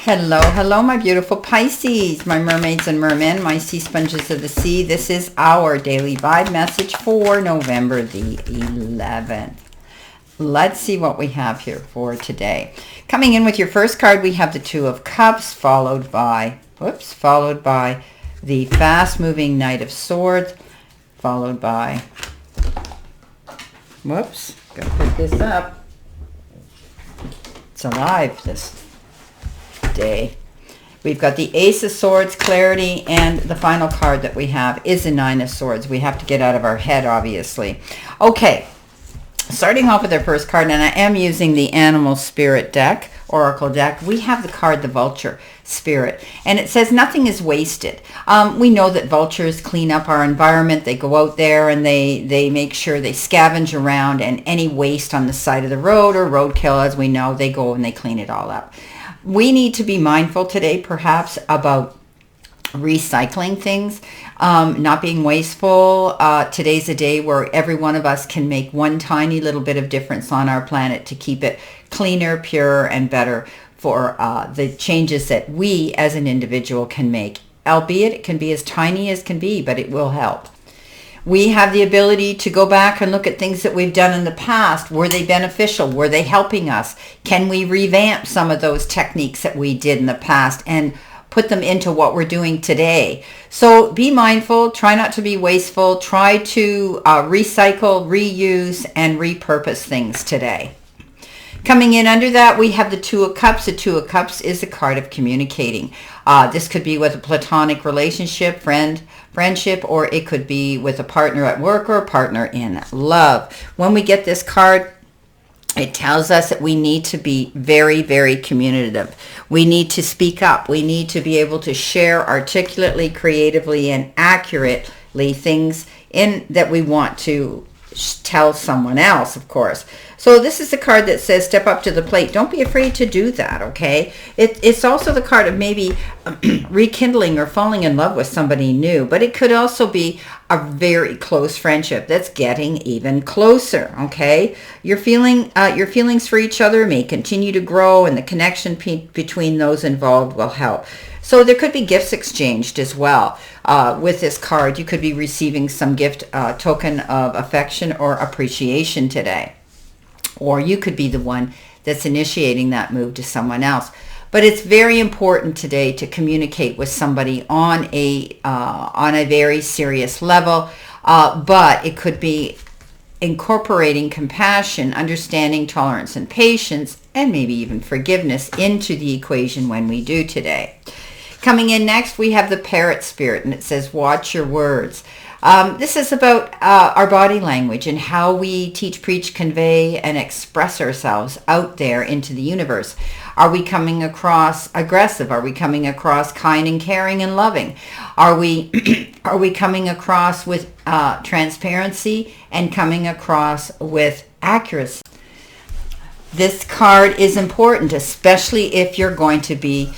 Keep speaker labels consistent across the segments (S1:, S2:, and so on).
S1: Hello, hello, my beautiful Pisces, my mermaids and mermen, my sea sponges of the sea. This is our daily vibe message for November the 11th. Let's see what we have here for today. Coming in with your first card, we have the Two of Cups, followed by the fast-moving Knight of Swords, followed by, gotta pick this up. It's alive this day. We've got the Ace of Swords, clarity, and the final card that we have is the Nine of Swords. We have to get out of our head, obviously. Okay, starting off with our first card, and I am using the Animal Spirit deck, Oracle deck. We have the card, the Vulture Spirit, and it says nothing is wasted. We know that vultures clean up our environment. They go out there and they make sure they scavenge around, and any waste on the side of the road or roadkill, as we know, they go and they clean it all up. We need to be mindful today, perhaps, about recycling things, not being wasteful. Today's a day where every one of us can make one tiny little bit of difference on our planet to keep it cleaner, purer, and better for the changes that we as an individual can make. Albeit it can be as tiny as can be, but it will help. We have the ability to go back and look at things that we've done in the past. Were they beneficial? Were they helping us? Can we revamp some of those techniques that we did in the past and put them into what we're doing today? So be mindful. Try not to be wasteful. Try to recycle, reuse, and repurpose things today. Coming in under that, we have the Two of Cups. The Two of Cups is a card of communicating. This could be with a platonic relationship, friendship, or it could be with a partner at work or a partner in love. When we get this card, it tells us that we need to be very, very communicative. We need to speak up. We need to be able to share articulately, creatively, and accurately things that we want to tell someone else, of course. So this is the card that says step up to the plate. Don't be afraid to do that, okay? It's also the card of maybe rekindling or falling in love with somebody new, but it could also be a very close friendship that's getting even closer, okay? Your feelings for each other may continue to grow, and the connection between those involved will help. So there could be gifts exchanged as well. With this card, you could be receiving some gift token of affection or appreciation today. Or you could be the one that's initiating that move to someone else. But it's very important today to communicate with somebody on a very serious level. But it could be incorporating compassion, understanding, tolerance, and patience, and maybe even forgiveness into the equation when we do today. Coming in next, we have the Parrot Spirit, and it says, watch your words. This is about our body language and how we teach, preach, convey, and express ourselves out there into the universe. Are we coming across aggressive? Are we coming across kind and caring and loving? Are we coming across with transparency and coming across with accuracy? This card is important, especially if you're going to be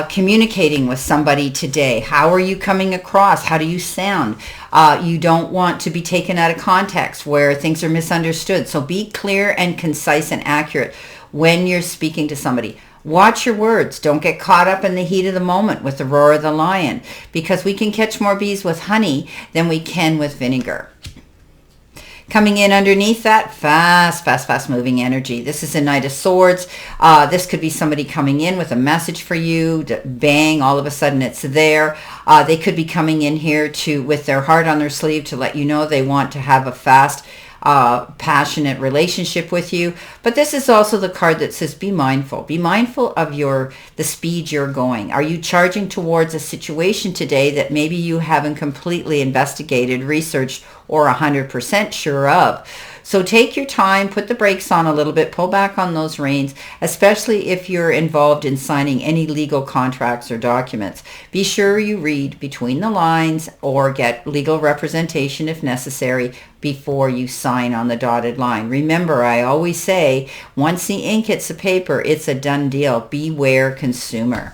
S1: communicating with somebody today. How are you coming across? How do you sound? You don't want to be taken out of context where things are misunderstood. So be clear and concise and accurate when you're speaking to somebody. Watch your words. Don't get caught up in the heat of the moment with the roar of the lion, because we can catch more bees with honey than we can with vinegar. Coming in underneath that, fast moving energy. This is a Knight of Swords. This could be somebody coming in with a message for you. Bang, all of a sudden it's there. They could be coming in here with their heart on their sleeve to let you know they want to have a fast, passionate relationship with you. But this is also the card that says be mindful. Be mindful of the speed you're going. Are you charging towards a situation today that maybe you haven't completely investigated, researched, or 100% sure of? So take your time, put the brakes on a little bit, pull back on those reins, especially if you're involved in signing any legal contracts or documents. Be sure you read between the lines or get legal representation if necessary before you sign on the dotted line. Remember, I always say, once the ink hits the paper, it's a done deal. Beware consumer.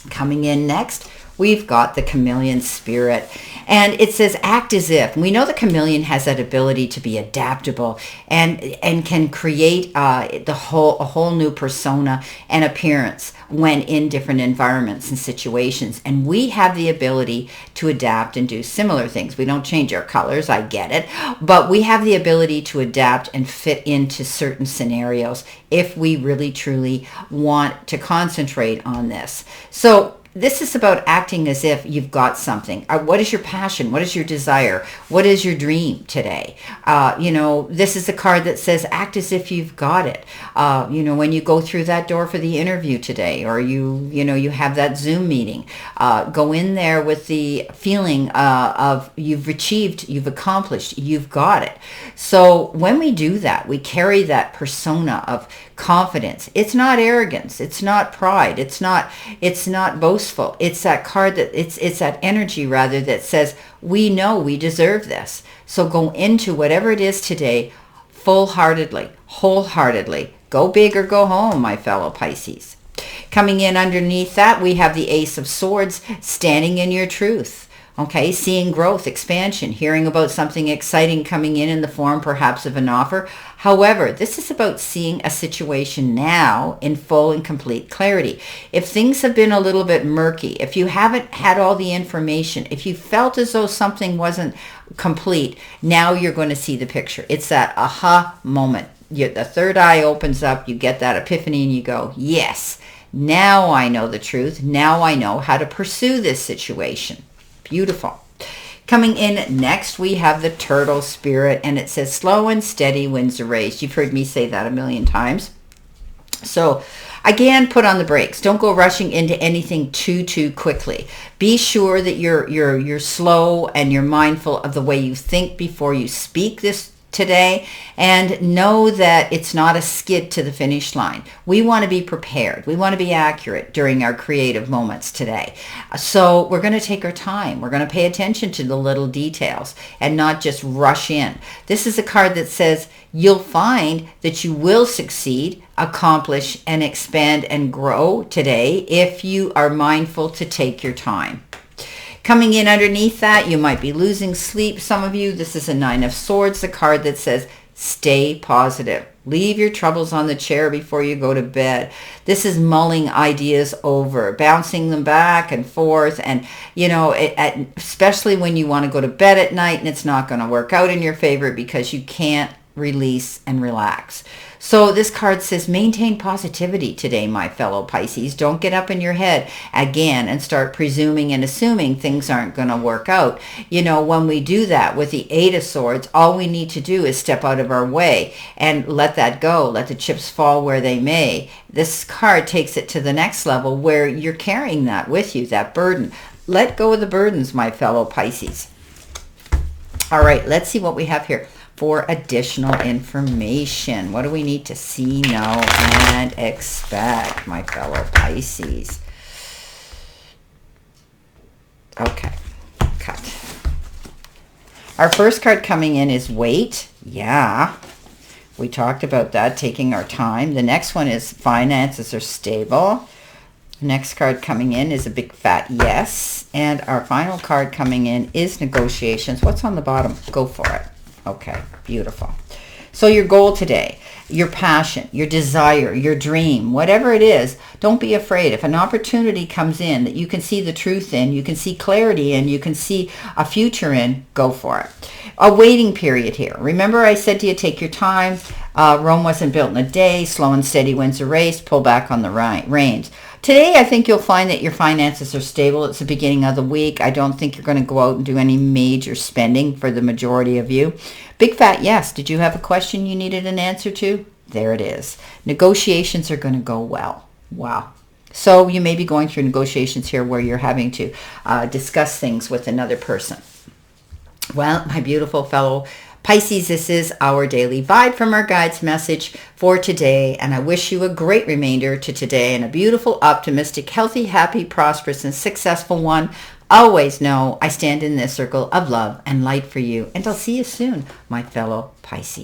S1: Coming in next, we've got the chameleon spirit. And it says act as if. We know the chameleon has that ability to be adaptable and can create a whole new persona and appearance when in different environments and situations. And we have the ability to adapt and do similar things. We don't change our colors, I get it, but we have the ability to adapt and fit into certain scenarios if we really truly want to concentrate on this. So this is about acting as if you've got something. What is your passion? What is your desire? What is your dream today? This is a card that says act as if you've got it. When you go through that door for the interview today, or you have that Zoom meeting, go in there with the feeling of you've achieved, you've accomplished, you've got it. So when we do that, we carry that persona of confidence. It's not arrogance. It's not pride. It's not boastful. It's that card it's that energy rather that says, we know we deserve this. So go into whatever it is today full-heartedly, wholeheartedly. Go big or go home, my fellow Pisces. Coming in underneath that, we have the Ace of Swords, standing in your truth. Okay, seeing growth, expansion, hearing about something exciting coming in the form perhaps of an offer. However, this is about seeing a situation now in full and complete clarity. If things have been a little bit murky, if you haven't had all the information, if you felt as though something wasn't complete, now you're going to see the picture. It's that aha moment. The third eye opens up, you get that epiphany and you go, yes, now I know the truth. Now I know how to pursue this situation. Beautiful. Coming in next, we have the turtle spirit, and it says slow and steady wins the race. You've heard me say that a million times. So again, put on the brakes. Don't go rushing into anything too quickly. Be sure that you're slow and you're mindful of the way you think before you speak this today, and know that it's not a skid to the finish line. We want to be prepared. We want to be accurate during our creative moments today. So we're going to take our time. We're going to pay attention to the little details and not just rush in. This is a card that says you'll find that you will succeed, accomplish, and expand and grow today if you are mindful to take your time. Coming in underneath that, you might be losing sleep. Some of you, this is a Nine of Swords, the card that says stay positive. Leave your troubles on the chair before you go to bed. This is mulling ideas over, bouncing them back and forth. And, especially when you want to go to bed at night and it's not going to work out in your favor because you can't release and relax. So this card says maintain positivity today, my fellow Pisces. Don't get up in your head again and start presuming and assuming things aren't going to work out. When we do that with the Eight of Swords, all we need to do is step out of our way and let that go. Let the chips fall where they may. This card takes it to the next level where you're carrying that with you, that burden. Let go of the burdens, my fellow Pisces. All right, let's see what we have here for additional information. What do we need to see, know, and expect, my fellow Pisces? Okay, cut. Our first card coming in is wait. Yeah, we talked about that, taking our time. The next one is finances are stable. Next card coming in is a big fat yes. And our final card coming in is negotiations. What's on the bottom? Go for it. Okay, beautiful. So your goal today, your passion, your desire, your dream, whatever it is, don't be afraid. If an opportunity comes in that you can see the truth in, you can see clarity in, you can see a future in, go for it. A waiting period here. Remember I said to you, take your time. Rome wasn't built in a day. Slow and steady wins the race. Pull back on the reins. Today, I think you'll find that your finances are stable. It's the beginning of the week. I don't think you're going to go out and do any major spending for the majority of you. Big fat yes. Did you have a question you needed an answer to? There it is. Negotiations are going to go well. Wow. So you may be going through negotiations here where you're having to discuss things with another person. Well, my beautiful fellow Pisces, this is our daily vibe from our guide's message for today, and I wish you a great remainder to today and a beautiful, optimistic, healthy, happy, prosperous, and successful one. Always know I stand in this circle of love and light for you, and I'll see you soon, my fellow Pisces.